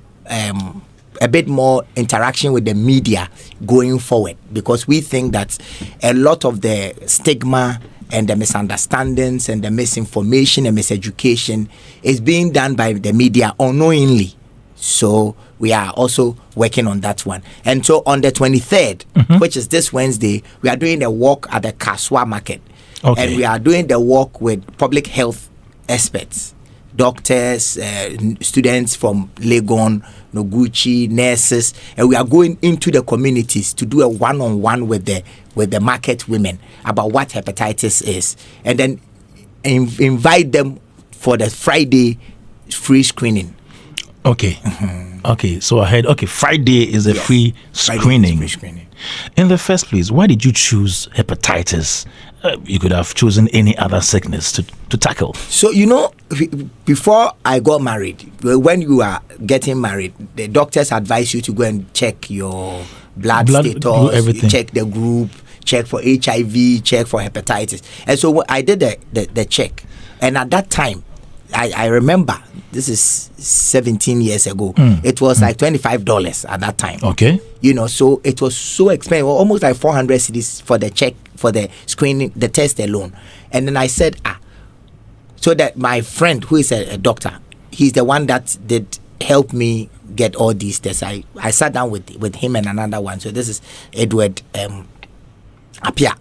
interaction with the media going forward, because we think that a lot of the stigma and the misunderstandings and the misinformation and miseducation is being done by the media unknowingly. So we are also working on that one. And so on the 23rd, which is this Wednesday, we are doing a walk at the Kaswa market. Okay. And we are doing the walk with public health experts, doctors, students from Legon, Noguchi, nurses, and we are going into the communities to do a one-on-one with the market women about what hepatitis is, and then invite them for the Friday free screening. Okay. Okay, so ahead. Okay, Friday is a free screening. In the first place, why did you choose hepatitis? You could have chosen any other sickness to tackle. So, before I got married, when you are getting married, the doctors advise you to go and check your blood status, check the group, check for HIV, check for hepatitis. And so I did the check. And at that time, I remember, this is 17 years ago, it was like $25 at that time. Okay. So it was so expensive, almost like 400 cedis for the check, for the screening, the test alone. And then I said, so that my friend, who is a doctor, he's the one that did help me get all these tests. I sat down with him and another one. So this is Edward Apia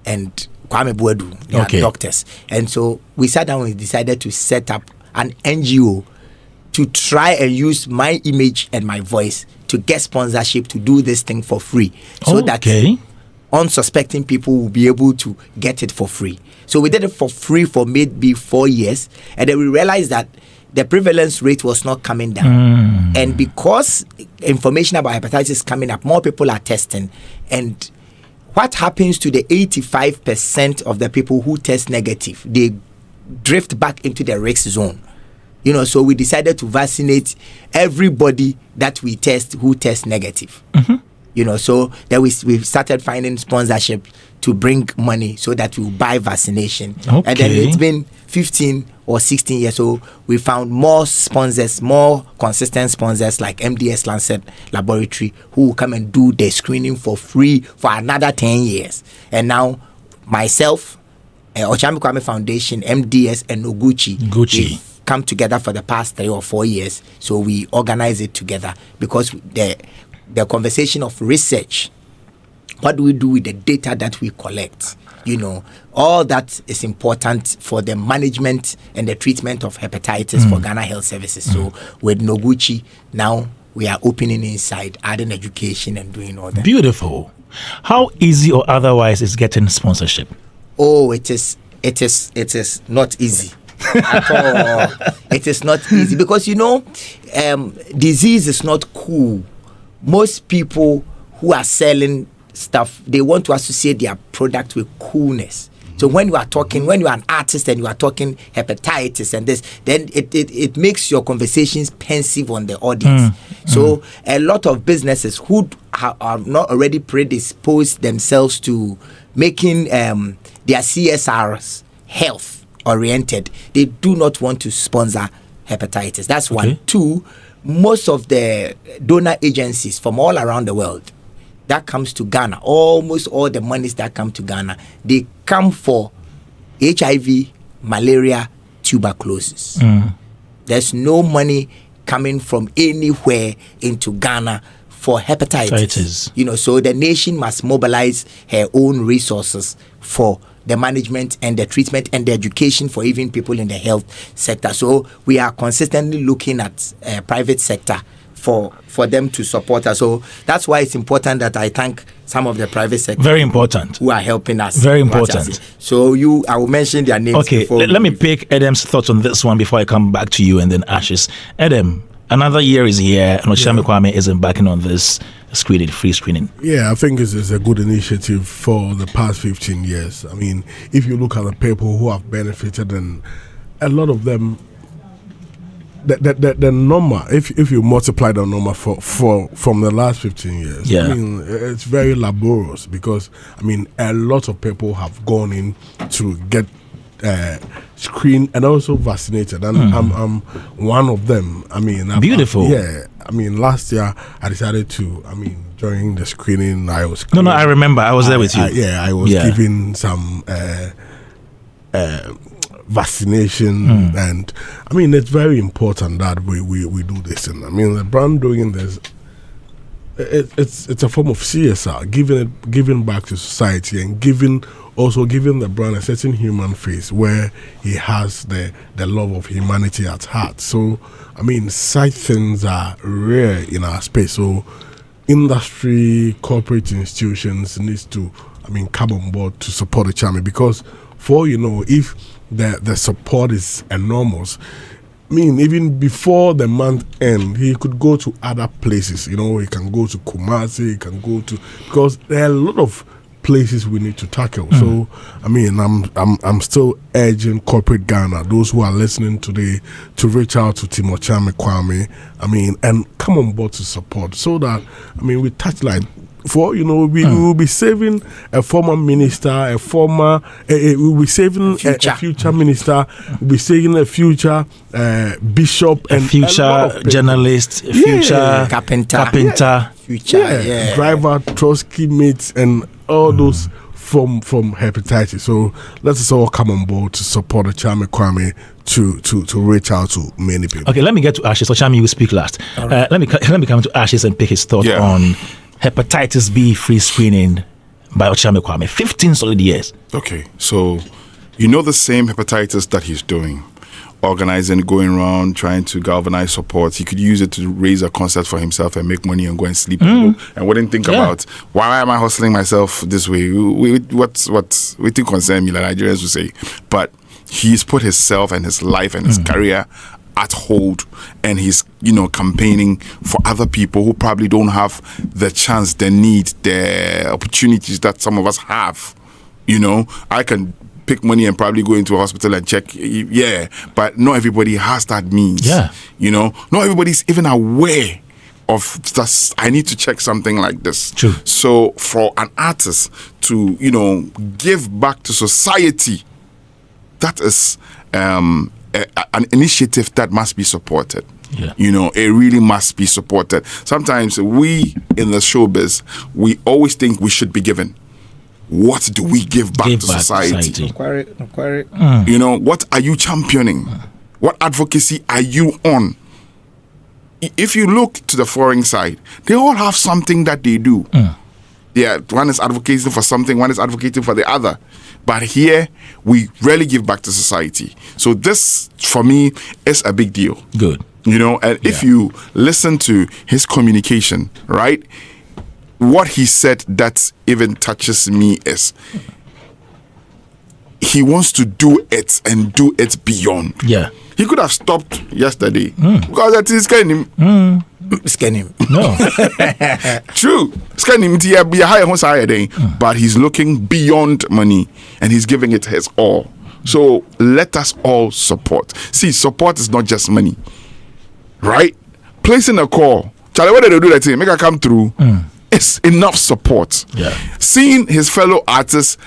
and Kwame Buedu, they are doctors. And so we sat down and decided to set up an NGO to try and use my image and my voice to get sponsorship to do this thing for free, so that unsuspecting people will be able to get it for free. So we did it for free for maybe 4 years, and then we realized that the prevalence rate was not coming down. And because information about hepatitis is coming up, more people are testing. And what happens to the 85% of the people who test negative? They drift back into the risk zone. So we decided to vaccinate everybody that we test who test negative. So then we started finding sponsorship to bring money so that we buy vaccination. And then it's been 15 or 16 years, so we found more sponsors, more consistent sponsors like MDS Lancet Laboratory, who will come and do the screening for free for another 10 years. And now myself, Ochami Kwame Foundation, MDS, and Noguchi, we've come together for the past 3 or 4 years. So we organize it together, because the conversation of research, what do we do with the data that we collect? All that is important for the management and the treatment of hepatitis for Ghana Health Services. So with Noguchi, now we are opening inside, adding education and doing all that. Beautiful. How easy or otherwise is getting sponsorship? Oh, it is not easy. At all. It is not easy because disease is not cool. Most people who are selling stuff, they want to associate their product with coolness. So when you are an artist and you are talking hepatitis and this, then it makes your conversations pensive on the audience. So a lot of businesses who are not already predisposed themselves to making their CSRs health oriented, they do not want to sponsor hepatitis. That's one. Two, most of the donor agencies from all around the world that comes to Ghana, almost all the monies that come to Ghana, they come for HIV, malaria, tuberculosis. There's no money coming from anywhere into Ghana for hepatitis. So the nation must mobilize her own resources for the management and the treatment and the education for even people in the health sector. So we are consistently looking at private sector for them to support us. So that's why it's important that I thank some of the private sector. Very important. Who are helping us. Very important. So I will mention their names. Okay, let me pick Adam's thoughts on this one before I come back to you and then Ashes. Adam, another year is here and Kwabena Kwabena is embarking on this free screening. Yeah, I think it's a good initiative for the past 15 years. I mean, if you look at the people who have benefited, and a lot of them, the number, if you multiply the number from the last 15 years, I mean, it's very laborious because, I mean, a lot of people have gone in to get screened and also vaccinated, and I'm one of them. I mean, beautiful. I mean, last year I decided to, during the screening, I was I remember I was there with you. I was giving some vaccination, and I mean, it's very important that we do this. And I mean, the brand doing this, it's a form of CSR, giving back to society, and giving the brand a certain human face where he has the love of humanity at heart. So I mean, such things are rare in our space. So industry, corporate institutions needs to, come on board to support the channel, because if the support is enormous, I mean, even before the month end, he could go to other places. He can go to Kumasi, he can go to, because there are a lot of places we need to tackle. So I mean, I'm still urging corporate Ghana, those who are listening today, to reach out to Kwabena Kwabena, and come on board to support, so that we touch like we will be saving a former minister, we'll be saving a future minister, we'll be saving a future bishop, a future journalist, a future carpenter, future driver, Trotsky mates, and all those from hepatitis. So let us all come on board to support the Kwabena Kwabena to reach out to many people. Okay, let me get to Ashes. So Chami, you speak last. Right. Let me come to Ashes and pick his thought on hepatitis B free screening by Kwabena Kwabena. 15 solid years. Okay, so the same hepatitis that he's doing, organizing, going around, trying to galvanize support. He could use it to raise a concert for himself and make money and go and sleep and wouldn't think about, why am I hustling myself this way? What's to concern me, like Nigerians would say. But he's put himself and his life and his career at hold, and he's campaigning for other people who probably don't have the chance, the need, the opportunities that some of us have. I can pick money and probably go into a hospital and check, but not everybody has that means. Not everybody's even aware of this. I need to check something like this. True. So for an artist to give back to society, that is an initiative that must be supported. It really must be supported. Sometimes we in the showbiz, we always think we should be given. What do we give back to society? What are you championing? What advocacy are you on? If you look to the foreign side, they all have something that they do. One is advocating for something, one is advocating for the other. But here, we rarely give back to society. So this, for me, is a big deal. Good. And if you listen to his communication, right? what he said that even touches me is he wants to do it and do it beyond. Yeah. He could have stopped yesterday because that is scanning him. Scan him. No. True. Scan him be a higher day, but he's looking beyond money and he's giving it his all. So let us all support. See, support is not just money. Right? Placing a call. Charlie, what did they do that thing? Make her come through. It's enough support. Yeah. Seeing his fellow artists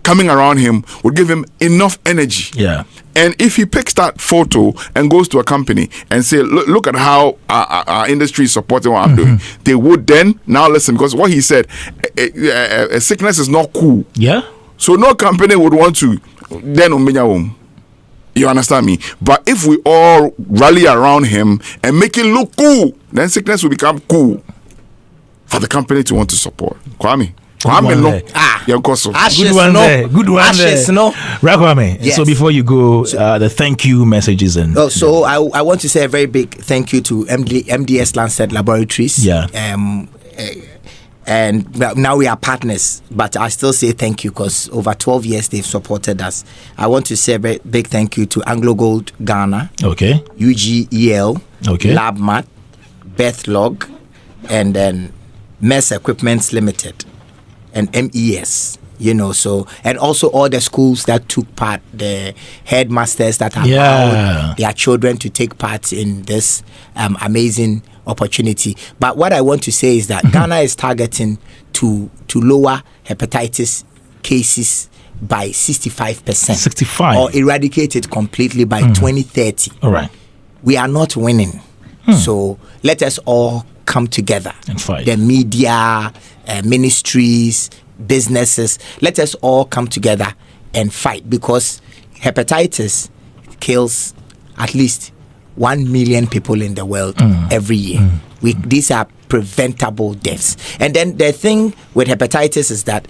coming around him would give him enough energy. Yeah. And if he picks that photo and goes to a company and say, look at how our industry is supporting what I'm doing, they would then now listen, because what he said, sickness is not cool. Yeah. So no company would want to then you understand me? But if we all rally around him and make it look cool, then sickness will become cool for the company to want to support. Kwame no. Ashes, good one no. there. Good one Ashes, there. no. Rakwame. Yes. So before you go, the thank you messages and. So I want to say a very big thank you to MDS Lancet Laboratories. Yeah. And now we are partners, but I still say thank you because over 12 years they've supported us. I want to say a very big thank you to Anglo Gold Ghana, okay, UGEL, okay, LabMat, Bethlog, and then MES Equipments Limited, and MES. So, and also all the schools that took part, the headmasters that allowed their children to take part in this amazing opportunity. But what I want to say is that Ghana is targeting to lower hepatitis cases by 65%. Or eradicate it completely by 2030. All right. We are not winning. So let us all come together. And fight. The media, ministries, businesses, let us all come together and fight, because hepatitis kills at least 1 million people in the world every year. These are preventable deaths. And then the thing with hepatitis is that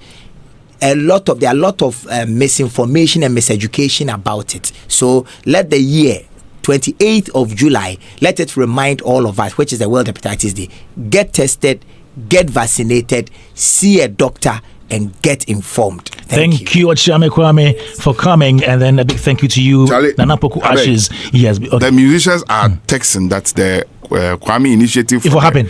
there are a lot of misinformation and miseducation about it. So let the year 28th of July, let it remind all of us, which is the World Hepatitis Day, get tested, get vaccinated, see a doctor, and get informed. Thank you, Ochame Kwame, for coming, and then a big thank you to you, Charlie, Nana Poku Ashes. Yes, okay. The musicians are texting that the Kwame initiative. It will happen.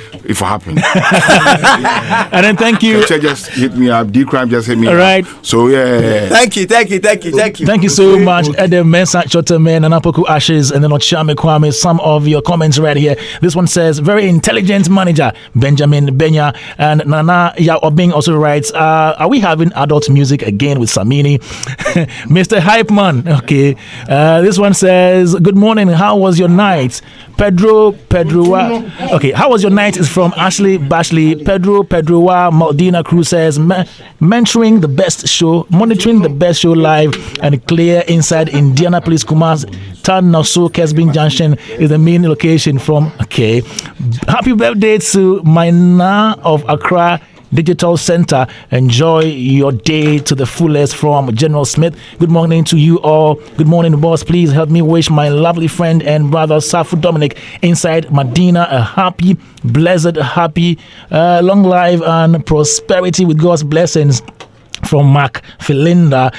And then thank you. Check just hit me up. D-Crime just hit me up. All right. So yeah. Thank you. Thank you so much, Edem Mensa Chotemen, Nana Poku Ashes, and then Ochame Kwame. Some of your comments right here. This one says, very intelligent manager, Benjamin Benya, and Nana Ya Obing also writes, are we having adult music again with Samini? Mr. Hype Man. Okay. This one says, good morning. How was your night? Pedroa. Okay. How was your night? Is from Ashley Bashley. Pedroa Maldina Cruz says, monitoring the best show live and clear inside Indianapolis, Kumasi, Tan Nassau, Kesbin Junction is the main location from. Okay. Happy birthday to Maina of Accra Digital Center. Enjoy your day to the fullest from General Smith. Good morning to you all. Good morning, boss. Please help me wish my lovely friend and brother Safu Dominic inside Medina a happy, blessed, long life and prosperity with God's blessings. From Mark Philinda.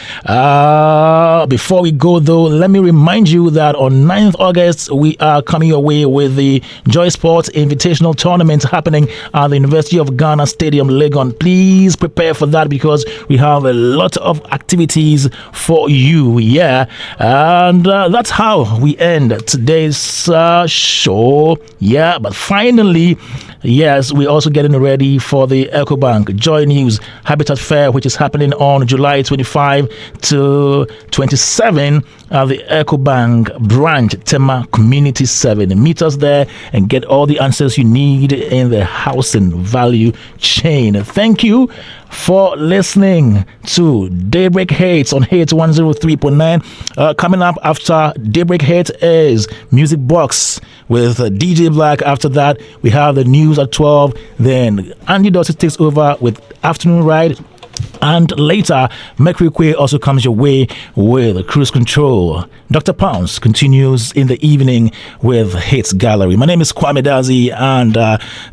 Before we go though, let me remind you that on 9th August we are coming your way with the Joy Sports Invitational Tournament happening at the University of Ghana Stadium, Legon. Please prepare for that because we have a lot of activities for you. And that's how we end today's show. But finally, yes, we're also getting ready for the EcoBank Joy News Habitat Fair, which is happening on July 25 to 27 at the EcoBank branch, Tema Community 7. Meet us there and get all the answers you need in the housing value chain. Thank you for listening to Daybreak Hits on Hits 103.9. Coming up after Daybreak Hits is Music Box with DJ Black. After that, we have the news at 12. Then Andy Dawson takes over with Afternoon Ride. And later, Mercury Quay also comes your way with Cruise Control. Dr. Pounds continues in the evening with Hits Gallery. My name is Kwame Dazi, and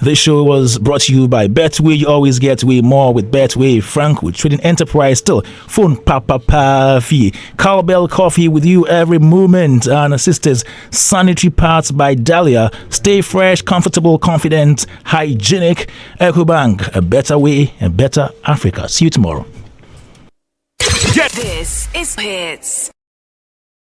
this show was brought to you by Betway. You always get way more with Betway. Frank with Trading Enterprise still. Phone Papa Fee. Cowbell Coffee with you every moment. And sisters, Sanitary Parts by Dahlia. Stay fresh, comfortable, confident, hygienic. EcoBank, a better way, a better Africa. See you tomorrow. This is Hits.